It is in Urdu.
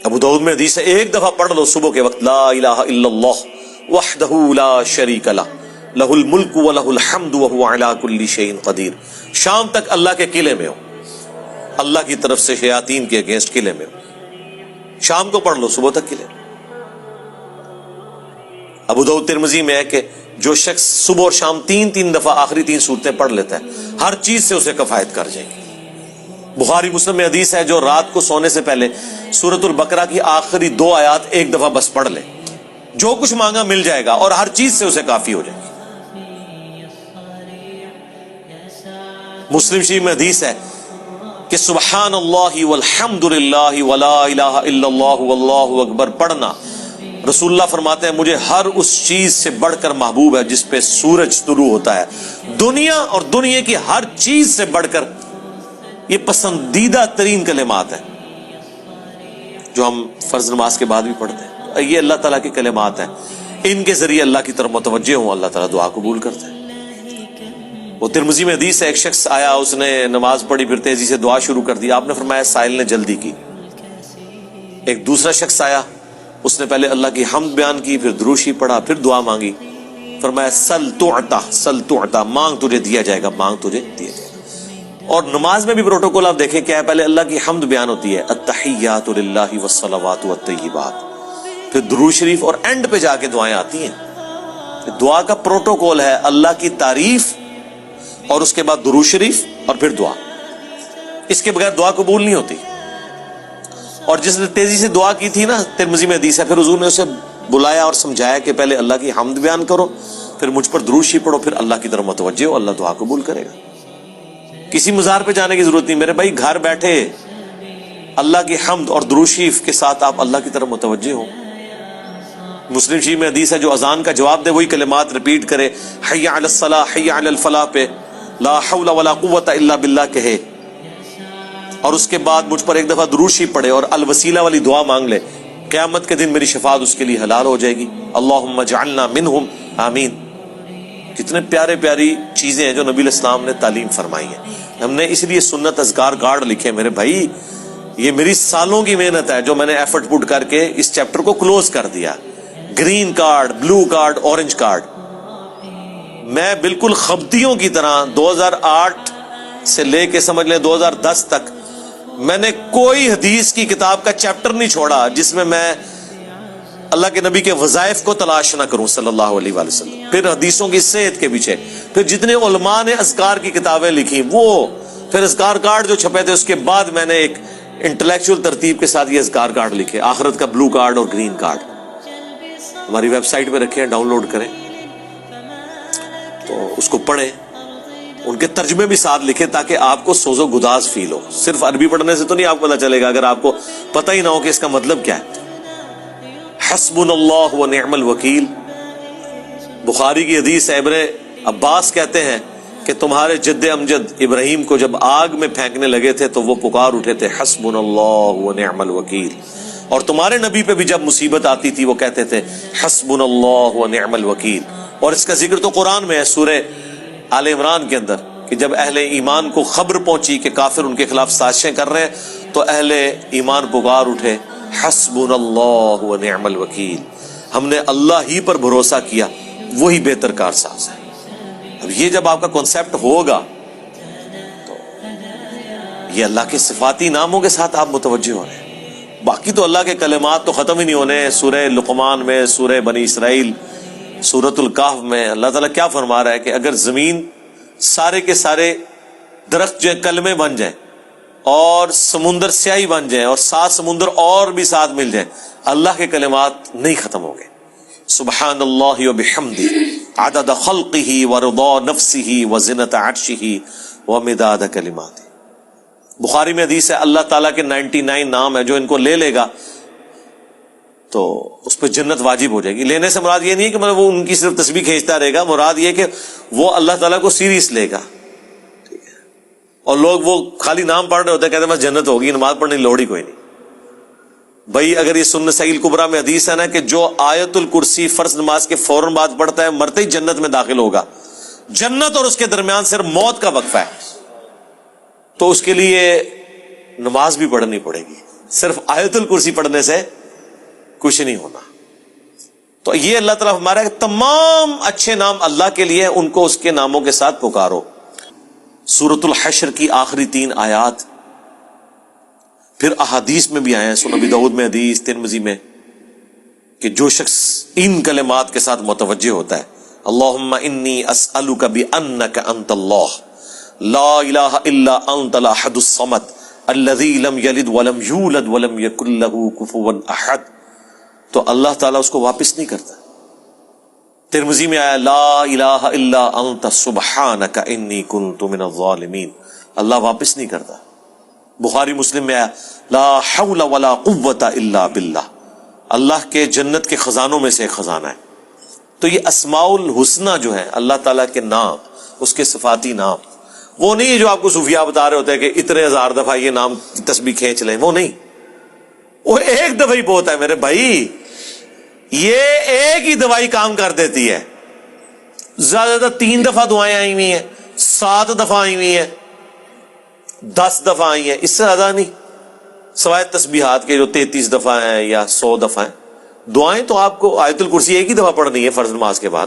ابو داؤد میں حدیث ہے ایک دفعہ پڑھ لو صبح کے وقت لا الہ الا اللہ وحدہ لا شریک لہ لہ الملک ولہ الحمد وہو علی کل شیء قدیر. شام تک اللہ کے قلعے میں ہو, اللہ کی طرف سے شیاطین کے اگینسٹ قلعے میں ہو, شام کو پڑھ لو صبح تک قلعے. ابو داؤد ترمذی میں ہے کہ جو شخص صبح اور شام تین دفعہ آخری 3 سورتیں پڑھ لیتا ہے ہر چیز سے اسے کفایت کر جائے گی. بخاری مسلم میں حدیث ہے جو رات کو سونے سے پہلے سورۃ البقرہ کی آخری 2 آیات ایک دفعہ بس پڑھ لے, جو کچھ مانگا مل جائے گا اور ہر چیز سے اسے کافی ہو جائے گی. مسلم شریف میں حدیث ہے کہ سبحان اللہ والحمد للہ ولا الہ الا اللہ واللہ اکبر پڑھنا, رسول اللہ فرماتے ہیں مجھے ہر اس چیز سے بڑھ کر محبوب ہے جس پہ سورج طلوع ہوتا ہے. دنیا اور دنیا کی ہر چیز سے بڑھ کر یہ پسندیدہ ترین کلمات ہیں جو ہم فرض نماز کے بعد بھی پڑھتے ہیں. یہ اللہ تعالیٰ کے کلمات ہیں, ان کے ذریعے اللہ کی طرف متوجہ ہوں, اللہ تعالیٰ دعا قبول کرتے ہیں. وہ ترمذی میں حدیث ہے ایک شخص آیا, اس نے نماز پڑھی پھر تیزی سے دعا شروع کر دی, آپ نے فرمایا سائل نے جلدی کی. ایک دوسرا شخص آیا, اس نے پہلے اللہ کی حمد بیان کی, پھر دروشی پڑھا, پھر دعا مانگی. فرمایا سل تعطا, مانگ تجھے دیا جائے گا, مانگ تجھے دیا جائے گا. اور نماز میں بھی پروٹوکول آپ دیکھیں کیا ہے, پہلے اللہ کی حمد بیان ہوتی ہے التحیات للہ والصلوات والطیبات, پھر درود شریف, اور اینڈ پہ جا کے دعائیں آتی ہیں. دعا کا پروٹوکول ہے اللہ کی تعریف اور اس کے بعد درود شریف اور پھر دعا. اس کے بغیر دعا قبول نہیں ہوتی. اور جس نے تیزی سے دعا کی تھی نا, ترمذی میں حدیث ہے, پھر حضور نے اسے بلایا اور سمجھایا کہ پہلے اللہ کی حمد بیان کرو, پھر مجھ پر درود شریف پڑھو, پھر اللہ کی طرف متوجہ ہو, اللہ دعا قبول کرے گا. کسی مزار پہ جانے کی ضرورت نہیں میرے بھائی, گھر بیٹھے اللہ کی حمد اور درود شریف کے ساتھ آپ اللہ کی طرف متوجہ ہوں. مسلم شریف میں حدیث ہے جو اذان کا جواب دے وہی کلمات ریپیٹ کرے, حی علی الصلاح حی علی الفلاح پہ لا حول ولا قوت الا باللہ کہے, اور اس کے بعد مجھ پر ایک دفعہ درود شریف پڑھے اور الوسیلہ والی دعا مانگ لے, قیامت کے دن میری شفاعت اس کے لیے حلال ہو جائے گی. اللہم اجعلنا منہم آمین. کتنے پیارے پیاری چیزیں ہیں جو نبی علیہ السلام نے تعلیم فرمائی ہیں. ہم نے اس لیے سنت اذکار کارڈ لکھے میرے بھائی, یہ میری سالوں کی محنت ہے جو میں نے ایفرٹ پٹ کر کے اس چیپٹر کو کلوز کر دیا. Green card, blue card, orange card. میں بالکل خبتیوں کی طرح 2008 سے لے کے سمجھ لیں 2010 تک میں نے کوئی حدیث کی کتاب کا چیپٹر نہیں چھوڑا جس میں اللہ کے نبی کے وظائف کو تلاش نہ کروں صلی اللہ علیہ وآلہ وسلم, پھر حدیثوں کی صحت کے پیچھے, پھر جتنے علماء نے اذکار کی کتابیں لکھی وہ, پھر اذکار کارڈ جو چھپے تھے, اس کے بعد میں نے ایک انٹلیکچوئل ترتیب کے ساتھ یہ اذکار کارڈ لکھے, آخرت کا بلو کارڈ اور گرین کارڈ. ہماری ویب سائٹ پہ رکھے ہیں, ڈاؤن لوڈ کریں تو اس کو پڑھیں, ان کے ترجمے بھی ساتھ لکھیں تاکہ آپ کو سوز و گداز فیل ہو. صرف عربی پڑھنے سے تو نہیں آپ کو پتہ چلے گا اگر آپ کو پتہ ہی نہ ہو کہ اس کا مطلب کیا ہے. حسبنا اللہ و نعم الوکیل. بخاری کی حدیث ہے, ابن عباس کہتے ہیں کہ تمہارے جد امجد ابراہیم کو جب آگ میں پھینکنے لگے تھے تو وہ پکار اٹھے تھے حسبنا اللہ و نعم الوکیل, اور تمہارے نبی پہ بھی جب مصیبت آتی تھی وہ کہتے تھے حسبنا اللہ و نعم الوکیل. اور اس کا ذکر تو قرآن میں ہے سورہ آل عمران کے اندر کہ جب اہل ایمان کو خبر پہنچی کہ کافر ان کے خلاف سازشیں کر رہے ہیں تو اہل ایمان پکار اٹھے حسبنا اللہ و نعم الوکیل, ہم نے اللہ ہی پر بھروسہ کیا, وہی بہتر کارساز ہے. اب یہ جب آپ کا کنسیپٹ ہوگا تو یہ اللہ کے صفاتی ناموں کے ساتھ آپ متوجہ ہو رہے ہیں. باقی تو اللہ کے کلمات تو ختم ہی نہیں ہونے. سورہ لقمان میں, سورہ بنی اسرائیل, سورۃ الکہف میں اللہ تعالیٰ کیا فرما رہا ہے کہ اگر زمین سارے کے سارے درخت جو کلمے بن جائیں اور سمندر سیاہی بن جائیں اور 7 سمندر اور بھی ساتھ مل جائیں, اللہ کے کلمات نہیں ختم ہوں گے. سبحان اللہ و بحمدہ عدد خلقہ ورضا نفسہ وزنۃ عرشہ ومداد کلماتہ. بخاری میں حدیث ہے اللہ تعالیٰ کے 99 نام ہے, جو ان کو لے لے گا تو اس پہ جنت واجب ہو جائے گی. لینے سے مراد یہ نہیں ہے کہ وہ ان کی صرف تسبیح کھینچتا رہے گا, مراد یہ کہ وہ اللہ تعالیٰ کو سیریس لے گا. ٹھیک ہے, اور لوگ وہ خالی نام پڑھ رہے ہوتے ہیں, کہتے ہیں بس جنت ہوگی, نماز پڑھنے کی لوڑ ہی کوئی نہیں. بھائی اگر یہ سنن سعید کبریٰ میں حدیث ہے نا کہ جو آیت الکرسی فرض نماز کے فوراً بعد پڑھتا ہے مرتے ہی جنت میں داخل ہوگا. جنت اور اس کے درمیان صرف موت کا وقفہ ہے, تو اس کے لیے نماز بھی پڑھنی پڑے گی. صرف آیت الکرسی پڑھنے سے کچھ نہیں ہونا. تو یہ اللہ تعالیٰ ہمارا تمام اچھے نام اللہ کے لیے، ان کو اس کے ناموں کے ساتھ پکارو. سورۃ الحشر کی آخری 3 آیات پھر احادیث میں بھی آئے ہیں، سنن ابی داؤد میں حدیث، ترمذی میں، کہ جو شخص ان کلمات کے ساتھ متوجہ ہوتا ہے، اللہم انی اسألک بانک انت اللہ لا الہ الا انت الاحد الصمد الذی لم یلد ولم یولد ولم یکن لہ کفوا احد، تو اللہ تعالیٰ اس کو واپس نہیں کرتا. ترمذی میں آیا لا الہ الا انت سبحانک انی کنت من الظالمین، اللہ واپس نہیں کرتا. بخاری مسلم میں آیا لا حول ولا قوت الا باللہ، اللہ کے جنت کے خزانوں میں سے ایک خزانہ ہے. تو یہ اسماء الحسنہ جو ہے اللہ تعالیٰ کے نام، اس کے صفاتی نام، وہ نہیں ہے جو آپ کو صوفیاء بتا رہے ہوتے ہیں کہ اتنے ہزار دفعہ یہ نام تسبیح کھینچ لیں، وہ نہیں، وہ ایک دفعہ ہی بہت ہے میرے بھائی. یہ ایک ہی دوائی کام کر دیتی ہے. زیادہ تر 3 دفعہ دعائیں آئی ہوئی ہیں، 7 دفعہ آئی ہوئی ہیں، 10 دفعہ آئی ہیں، اس سے زیادہ نہیں، سوائے تسبیحات کے جو 33 دفعہ ہیں یا 100 دفعہ ہیں. دعائیں تو آپ کو آیت الکرسی ایک ہی دفعہ پڑھنی ہے فرض نماز کے بعد.